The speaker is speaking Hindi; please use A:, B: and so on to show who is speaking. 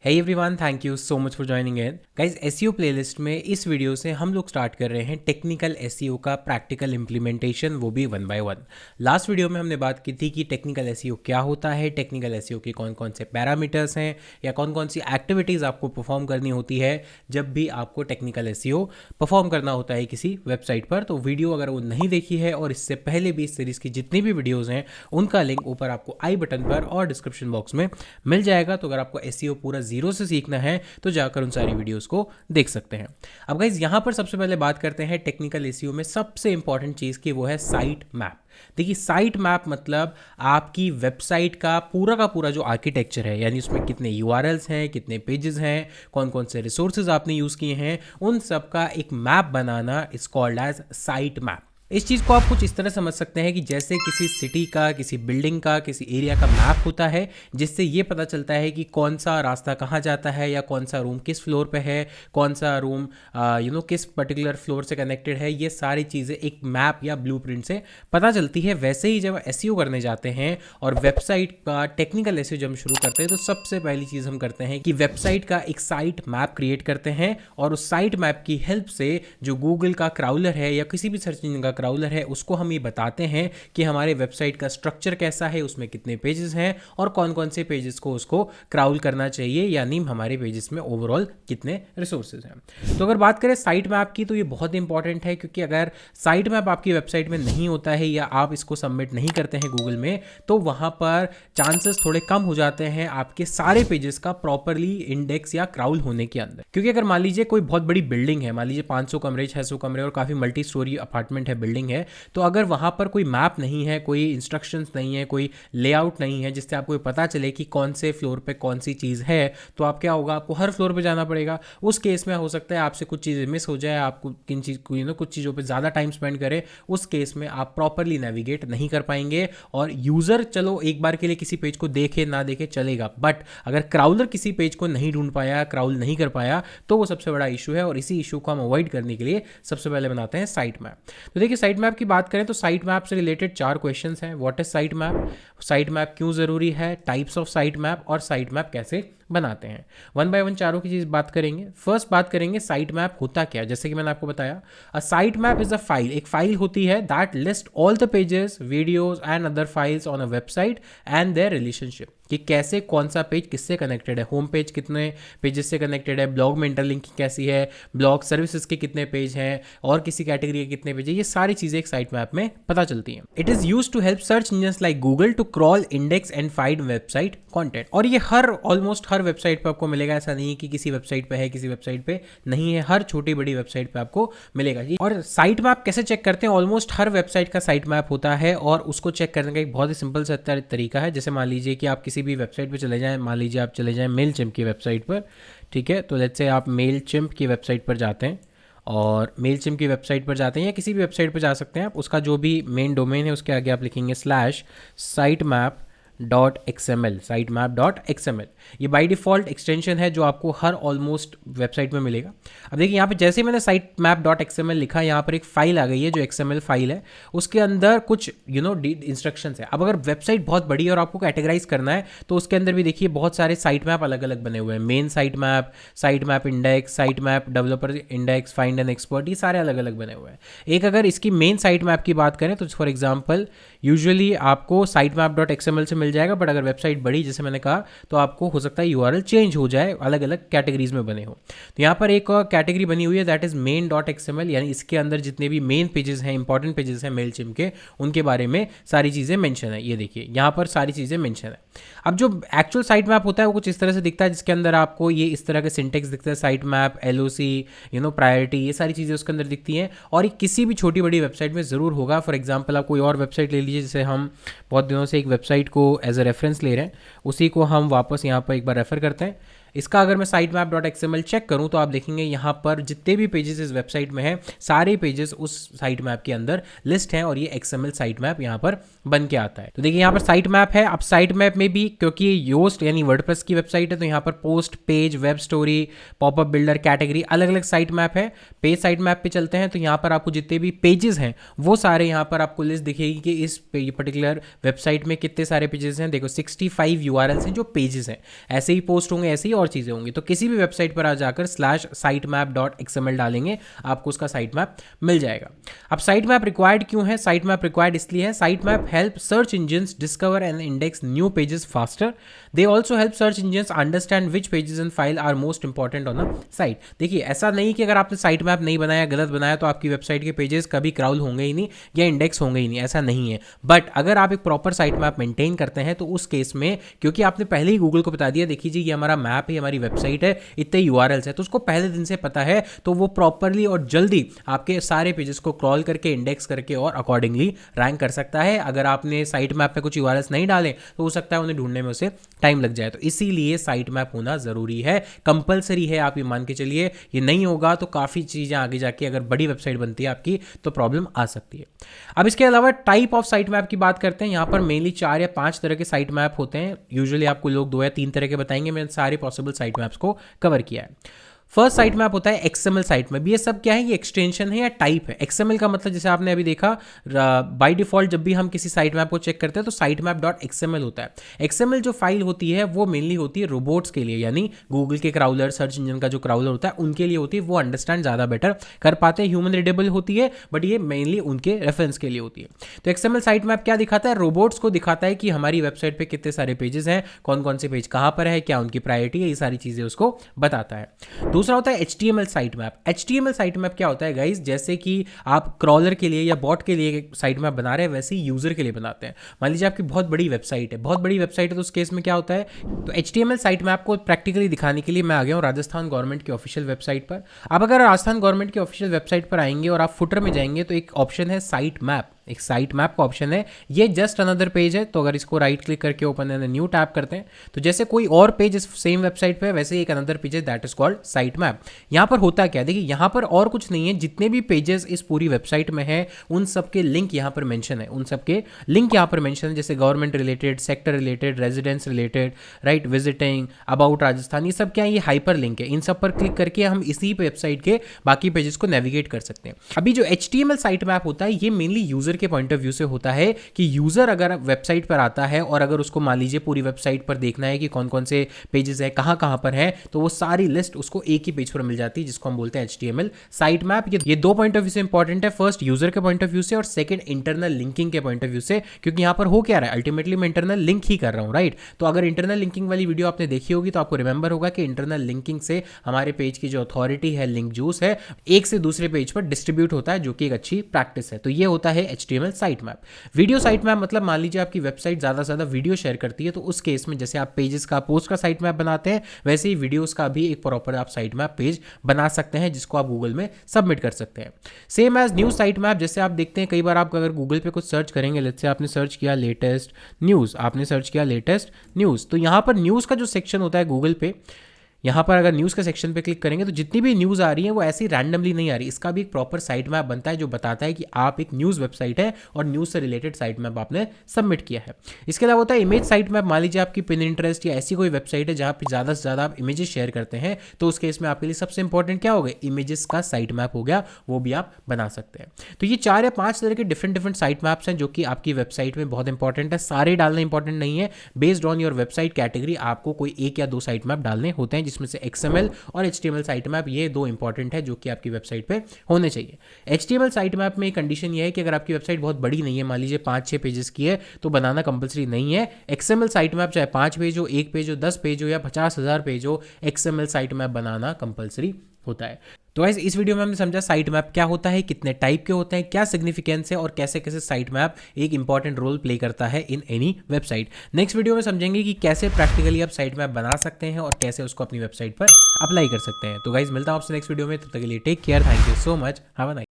A: Hey everyone, thank you so much for joining in. Guys, SEO playlist में इस वीडियो से हम लोग स्टार्ट कर रहे हैं टेक्निकल SEO का प्रैक्टिकल इम्प्लीमेंटेशन, वो भी 1 by 1। लास्ट वीडियो में हमने बात की थी कि टेक्निकल SEO क्या होता है, टेक्निकल SEO के कौन कौन से पैरामीटर्स हैं या कौन कौन सी एक्टिविटीज़ आपको परफॉर्म करनी होती है जब भी आपको टेक्निकल SEO परफॉर्म करना होता है किसी वेबसाइट पर। तो वीडियो अगर वो नहीं देखी है और इससे पहले भी इस सीरीज़ की जितनी भी वीडियोज़ हैं उनका लिंक ऊपर आपको आई बटन पर और डिस्क्रिप्शन बॉक्स में मिल जाएगा। तो अगर आपको SEO पूरा जीरो से सीखना है तो जाकर उन सारी वीडियोस को देख सकते हैं। अब गाइज यहाँ पर सबसे पहले बात करते हैं टेक्निकल SEO में सबसे इंपॉर्टेंट चीज़ की, वो है साइट मैप। देखिए, साइट मैप मतलब आपकी वेबसाइट का पूरा जो आर्किटेक्चर है, यानी उसमें कितने URLs हैं, कितने पेजेस हैं, कौन कौन से रिसोर्सेज आपने यूज़ किए हैं, उन सब का एक मैप बनाना is called as site map. इस चीज़ को आप कुछ इस तरह समझ सकते हैं कि जैसे किसी सिटी का, किसी बिल्डिंग का, किसी एरिया का मैप होता है, जिससे ये पता चलता है कि कौन सा रास्ता कहाँ जाता है या कौन सा रूम किस फ्लोर पे है, कौन सा रूम किस पर्टिकुलर फ्लोर से कनेक्टेड है। ये सारी चीज़ें एक मैप या ब्लूप्रिंट से पता चलती है। वैसे ही जब SEO करने जाते हैं और वेबसाइट का टेक्निकल SEO जब हम शुरू करते हैं तो सबसे पहली चीज़ हम करते हैं कि वेबसाइट का एक साइट मैप क्रिएट करते हैं और उस साइट मैप की हेल्प से जो गूगल का क्राउलर है या किसी भी सर्च इंजन का क्राउलर है उसको हम ये बताते हैं कि हमारे वेबसाइट का स्ट्रक्चर कैसा है, उसमें कितने पेजेस हैं और कौन कौन से पेजेस को उसको क्राउल करना चाहिए, यानी हमारे पेजेस में ओवरऑल कितने रिसोर्सेज हैं। तो अगर बात करें साइट मैप की तो ये बहुत इंपॉर्टेंट है, क्योंकि अगर साइट मैप आपकी वेबसाइट में नहीं होता है या आप इसको सबमिट नहीं करते हैं गूगल में, तो वहाँ पर चांसेस थोड़े कम हो जाते हैं आपके सारे पेजेस का प्रॉपरली इंडेक्स या क्राउल होने के अंदर। क्योंकि अगर मान लीजिए कोई बहुत बड़ी बिल्डिंग है, मान लीजिए 500 कमरे, 600 कमरे और काफ़ी मल्टी स्टोरी अपार्टमेंट है, बिल्डिंग है, तो अगर वहाँ पर कोई मैप नहीं है, कोई इंस्ट्रक्शंस नहीं है, कोई लेआउट नहीं है जिससे आपको पता चले कि कौन से फ्लोर पे कौन सी चीज़ है, तो आप क्या होगा, आपको हर फ्लोर पे जाना पड़ेगा। उस केस में हो सकता है आपसे कुछ चीज़ें मिस हो जाए, आपको किन चीज़ कुछ चीज़ों पे ज़्यादा टाइम स्पेंड करें, उस केस में आप प्रॉपरली नेविगेट नहीं कर पाएंगे। और यूज़र चलो एक बार के लिए किसी पेज को देखे ना देखे चलेगा, बट अगर क्राउलर किसी पेज को नहीं ढूंढ पाया, क्राउल नहीं कर पाया, तो वो सबसे बड़ा इशू है। और इसी इशू को हम अवॉइड करने के लिए सबसे पहले बनाते हैं साइट मैप। तो देखिए, साइट मैप की बात करें तो साइट मैप से रिलेटेड 4 क्वेश्चंस हैं। What is site map, site map क्यों ज़रूरी है, टाइप्स ऑफ साइट मैप और साइट मैप कैसे बनाते हैं। 1 by 1 चारों की चीज़ बात करेंगे। फर्स्ट बात करेंगे साइट मैप होता क्या है। जैसे कि मैंने आपको बताया, a site map is a file, एक फाइल होती है that list all the pages, videos and other files on a website and their relationship, कि कैसे कौन सा पेज किससे कनेक्टेड है, होम पेज कितने पेजेस से कनेक्टेड है, ब्लॉग में इंटरलिंकिंग कैसी है, ब्लॉग सर्विसेज के कितने पेज हैं और किसी कैटेगरी के कितने पेज है, ये सारी चीज़ें एक साइट मैप में पता चलती हैं। It is use to help search engines like Google to crawl, index and find website content. और ये ऑलमोस्ट हर वेबसाइट पे आपको मिलेगा, ऐसा नहीं है कि किसी वेबसाइट पे है किसी वेबसाइट पे नहीं है, हर छोटी बड़ी वेबसाइट पे आपको मिलेगा जी। और साइट मैप कैसे चेक करते हैं, ऑलमोस्ट हर वेबसाइट का साइट मैप होता है और उसको चेक करने का एक बहुत ही सिंपल सा तरीका है। जैसे मान लीजिए कि आप किसी भी वेबसाइट पे चले जाएं, मान लीजिए आप चले जाएं मेलचिम्प की वेबसाइट पर, ठीक है, तो लेट्स से आप मेलचिम्प की वेबसाइट पर जाते हैं और मेलचिम्प की वेबसाइट पर जाते हैं या किसी भी वेबसाइट पर जा सकते हैं आप, उसका जो भी मेन डोमेन है उसके आगे आप लिखेंगे /sitemap.xml, sitemap.xml। ये बाय डिफ़ॉल्ट एक्सटेंशन है जो आपको हर ऑलमोस्ट वेबसाइट में मिलेगा। अब देखिए, यहाँ पे जैसे ही मैंने sitemap.xml लिखा, यहाँ पर एक फाइल आ गई है जो XML फाइल है, उसके अंदर कुछ इंस्ट्रक्शंस है। अब अगर वेबसाइट बहुत बड़ी है और आपको कैटेगराइज करना है तो उसके अंदर भी देखिए बहुत सारे साइट मैप अलग अलग बने हुए हैं। Main site map index, site map developer index, find and expert, ये सारे अलग अलग बने हुए हैं। एक अगर इसकी मेन साइट मैप की बात करें तो फॉर एग्जाम्पल यूजुअली आपको sitemap.xml से मिल जाएगा, बट अगर वेबसाइट बड़ी जैसे मैंने कहा तो आपको हो सकता है URL चेंज हो जाए, अलग अलग कैटेगरीज में बने हो। तो यहाँ पर एक कैटेगरी बनी हुई है दैट इज main.xml, यानी इसके अंदर जितने भी मेन पेजेस हैं, इंपॉर्टेंट पेजेस हैं मेलचिम्प के, उनके बारे में सारी चीज़ें मेंशन है। ये देखिए यहाँ पर सारी चीज़ें मेंशन है। अब जो एक्चुअल साइट मैप होता है वो कुछ इस तरह से दिखता है, जिसके अंदर आपको ये इस तरह के सिंटेक्स दिखता है, साइट मैप, LOC, प्रायोरिटी, ये सारी चीज़ें उसके अंदर दिखती हैं। और ये किसी भी छोटी बड़ी वेबसाइट में ज़रूर होगा। फॉर एग्जाम्पल आप कोई और वेबसाइट ले लीजिए, जैसे हम बहुत दिनों से एक वेबसाइट को एज अ रेफरेंस ले रहे हैं, उसी को हम वापस यहाँ पर एक बार रेफर करते हैं। इसका अगर मैं sitemap.xml चेक करूं तो आप देखेंगे यहाँ पर जितने भी पेजेस इस वेबसाइट में हैं, सारे पेजेस उस साइट मैप के अंदर लिस्ट हैं और ये XML साइट मैप यहाँ पर बन के आता है। तो देखिए यहाँ पर साइट मैप है। अब साइट मैप में भी क्योंकि योस्ट यानी वर्डप्रेस की वेबसाइट है, तो यहाँ पर post, page, web story, popup builder, category, अलग अलग साइट मैप है। पेज साइट मैप पे चलते हैं तो यहाँ पर आपको जितने भी पेजेस हैं वो सारे यहाँ पर आपको लिस्ट दिखेगी कि इस पर्टिकुलर वेबसाइट में कितने सारे पेजेस हैं। देखो 65 URLs हैं जो पेजेस हैं, ऐसे ही पोस्ट होंगे ऐसे ही, और चीज़ें होंगी। तो किसी भी वेबसाइट पर आ जाकर /sitemap.xml डालेंगे, आपको उसका साइट मैप मिल जाएगा। अब साइट मैप रिक्वायर्ड क्यों है? साइट मैप रिक्वायर्ड इसलिए है, site map help search engines discover and index new pages faster. They also help search engines understand which pages and file are most important on the site. देखिए, ऐसा नहीं कि अगर आपने साइट मैप नहीं बनाया, गलत बनाया, तो आपकी वेबसाइट के पेजेस कभी क्राउल होंगे ही नहीं या इंडेक्स होंगे ही नहीं, ऐसा नहीं है। बट अगर आप एक प्रॉपर साइट मैप मेंटेन करते हैं तो उस केस में, क्योंकि आपने पहले ही गूगल को बता दिया, देखिए जी ये हमारा मैप है, हमारी वेबसाइट है, इतने यूआरएल्स है, तो उसको पहले दिन से पता है, तो वो प्रॉपरली और जल्दी आपके सारे पेजेस को क्रॉल करके, इंडेक्स करके और अकॉर्डिंगली रैंक कर सकता है। अगर आपने साइट मैप पे कुछ यूआरएल्स नहीं डाले तो हो सकता है उन्हें ढूंढने में उसे टाइम लग जाए। तो इसीलिए साइट मैप होना जरूरी है, कंपलसरी है, आप ये मान के चलिए। ये नहीं होगा तो काफ़ी चीज़ें आगे जाके अगर बड़ी वेबसाइट बनती है आपकी तो प्रॉब्लम आ सकती है। अब इसके अलावा टाइप ऑफ साइट मैप की बात करते हैं। यहाँ पर मेनली 4 या 5 तरह के साइट मैप होते हैं। यूजुअली आपको लोग 2 या 3 तरह के बताएंगे, मैंने सारे पॉसिबल साइट मैप्स को कवर किया है। फर्स्ट साइट मैप होता है एक्सएमएल साइट मैप। ये सब क्या है? ये एक्सटेंशन है या टाइप है। एक्सएमएल का मतलब जैसे आपने अभी देखा, बाय डिफॉल्ट जब भी हम किसी साइट मैप को चेक करते हैं तो साइट मैप .xml होता है। एक्सएमएल जो फाइल होती है वो मेनली होती है रोबोट्स के लिए, यानी गूगल के क्राउलर, सर्च इंजन का जो क्राउलर होता है उनके लिए होती है। वो अंडरस्टैंड ज़्यादा बेटर कर पाते हैं, ह्यूमन रीडेबल होती है, बट ये मेनली उनके रेफरेंस के लिए होती है। तो एक्सएमएल साइट मैप क्या दिखाता है? रोबोट्स को दिखाता है कि हमारी वेबसाइट पर कितने सारे पेजेस हैं, कौन कौन से पेज कहाँ पर है, क्या उनकी प्रायोरिटी है, ये सारी चीज़ें उसको बताता है। दूसरा होता है HTML site map. HTML site map क्या होता है गाइस? जैसे कि आप क्रॉलर के लिए या बॉट के लिए साइट मैप बना रहे हैं, वैसे ही यूजर के लिए बनाते हैं। मान लीजिए आपकी बहुत बड़ी वेबसाइट है, तो उस केस में क्या होता है? तो HTML साइट मैप को प्रैक्टिकली दिखाने के लिए मैं आ गया हूँ राजस्थान गवर्नमेंट की ऑफिशियल वेबसाइट पर। अब अगर राजस्थान गवर्नमेंट की ऑफिशियल वेबसाइट पर आएंगे और आप फुटर में जाएंगे तो एक ऑप्शन है साइट मैप, एक साइट मैप का ऑप्शन है। ये जस्ट अनदर पेज है, तो अगर इसको राइट क्लिक करके ओपन एंड न्यू टैप करते हैं तो जैसे कोई और पेज इस सेम वेबसाइट पे है, वैसे एक अनदर पेज है, that is called site map. यहाँ पर होता क्या है? देखिए, यहाँ पर और कुछ नहीं है, जितने भी पेजेस इस पूरी वेबसाइट में है उन सब के लिंक यहाँ पर मेंशन है, उन सब के लिंक यहाँ पर मेंशन है, जैसे government related, sector related, residence related, right, visiting, about Rajasthan, ये सब क्या है? ये हाइपर लिंक है। इन सब पर क्लिक करके हम इसी वेबसाइट के बाकी पेजेस को नेविगेट कर सकते हैं। अभी जो HTML साइट मैप होता है ये मेनली यूजर के पॉइंट ऑफ व्यू से होता है कि यूजर अगर वेबसाइट पर आता है और अगर उसको मान लीजिए पूरी वेबसाइट पर देखना है कि कौन कौन से पेजेस है, कहां कहां पर है, तो वो सारी लिस्ट उसको एक ही पेज पर मिल जाती है, जिसको हम बोलते हैं HTML साइट मैप। ये 2 पॉइंट ऑफ व्यू से इंपॉर्टेंट है, फर्स्ट यूजर के पॉइंट ऑफ व्यू से और सेकंड इंटरनल लिंकिंग के पॉइंट ऑफ व्यू से, क्योंकि यहां पर हो क्या रहा है? अल्टीमेटली मैं इंटरनल लिंक ही कर रहा हूं, राइट। तो अगर इंटरनल लिंकिंग वाली वीडियो आपने देखी होगी तो आपको रिमेंबर होगा कि इंटरनल लिंकिंग से हमारे पेज की जो अथॉरिटी है, लिंक जूस है, एक से दूसरे पेज पर डिस्ट्रीब्यूट होता है, जो कि एक अच्छी प्रैक्टिस है। तो ये होता है HTML site map. Video site map मतलब मान लीजिए आपकी वेबसाइट ज़्यादा से ज़्यादा वीडियो शेयर करती है, तो उस केस में जैसे आप पेजेस का, पोस्ट का साइट मैप बनाते हैं, वैसे ही वीडियोस का भी एक प्रॉपर आप साइट मैप पेज बना सकते हैं, जिसको आप गूगल में सबमिट कर सकते हैं। Same as news site map, जैसे आप देखते हैं कई बार आप अगर गूगल पे कुछ सर्च करेंगे, लेट्स से आपने सर्च किया लेटेस्ट न्यूज़, तो यहाँ पर न्यूज़ का जो सेक्शन होता है गूगल पे, यहाँ पर अगर न्यूज़ के सेक्शन पे क्लिक करेंगे तो जितनी भी न्यूज़ आ रही है वो ऐसी रैंडमली नहीं आ रही, इसका भी एक प्रॉपर साइट मैप बनता है जो बताता है कि आप एक न्यूज़ वेबसाइट है और न्यूज़ से रिलेटेड साइट मैप आपने सबमिट किया है। इसके अलावा होता है इमेज साइट मैप। मान लीजिए आपकी पिनिंटरेस्ट या ऐसी कोई वेबसाइट है जहाँ पर ज़्यादा से ज़्यादा आप इमेजेस शेयर करते हैं, तो उस केस में आपके लिए सबसे इंपॉर्टेंट क्या हो गया? इमेजेस का साइट मैप हो गया, वो भी आप बना सकते हैं। तो ये 4 या 5 तरह के डिफरेंट साइट मैप्स हैं जो कि आपकी वेबसाइट में बहुत इंपॉर्टेंट है। सारे डालना इंपॉर्टेंट नहीं है, based on your website category आपको कोई 1 या 2 साइट मैप डालने होते हैं, जिसमें से XML और HTML साइट मैप, ये 2 इंपॉर्टेंट है जो कि आपकी वेबसाइट पे होने चाहिए। HTML साइट मैप में एक कंडीशन ये है कि अगर आपकी वेबसाइट बहुत बड़ी नहीं है, मान लीजिए 5-6 पेजेस की है, तो बनाना कंपलसरी नहीं है। XML साइट मैप चाहे 5 पेज हो, 1 पेज हो, 10 पेज हो या 50,000 पेज हो, XML साइट मैप बनाना कंपलसरी होता है। तो गाइस, इस वीडियो में हमने समझा साइट मैप क्या होता है, कितने टाइप के होते हैं, क्या सिग्निफिकेंस है और कैसे कैसे साइट मैप एक इंपॉर्टेंट रोल प्ले करता है in any website. Next video में समझेंगे कि कैसे प्रैक्टिकली आप साइट मैप बना सकते हैं और कैसे उसको अपनी वेबसाइट पर अप्लाई कर सकते हैं। तो गाइस, मिलता हूं आपसे नेक्स्ट वीडियो में, तब तक के लिए take care, thank you so much, have a nice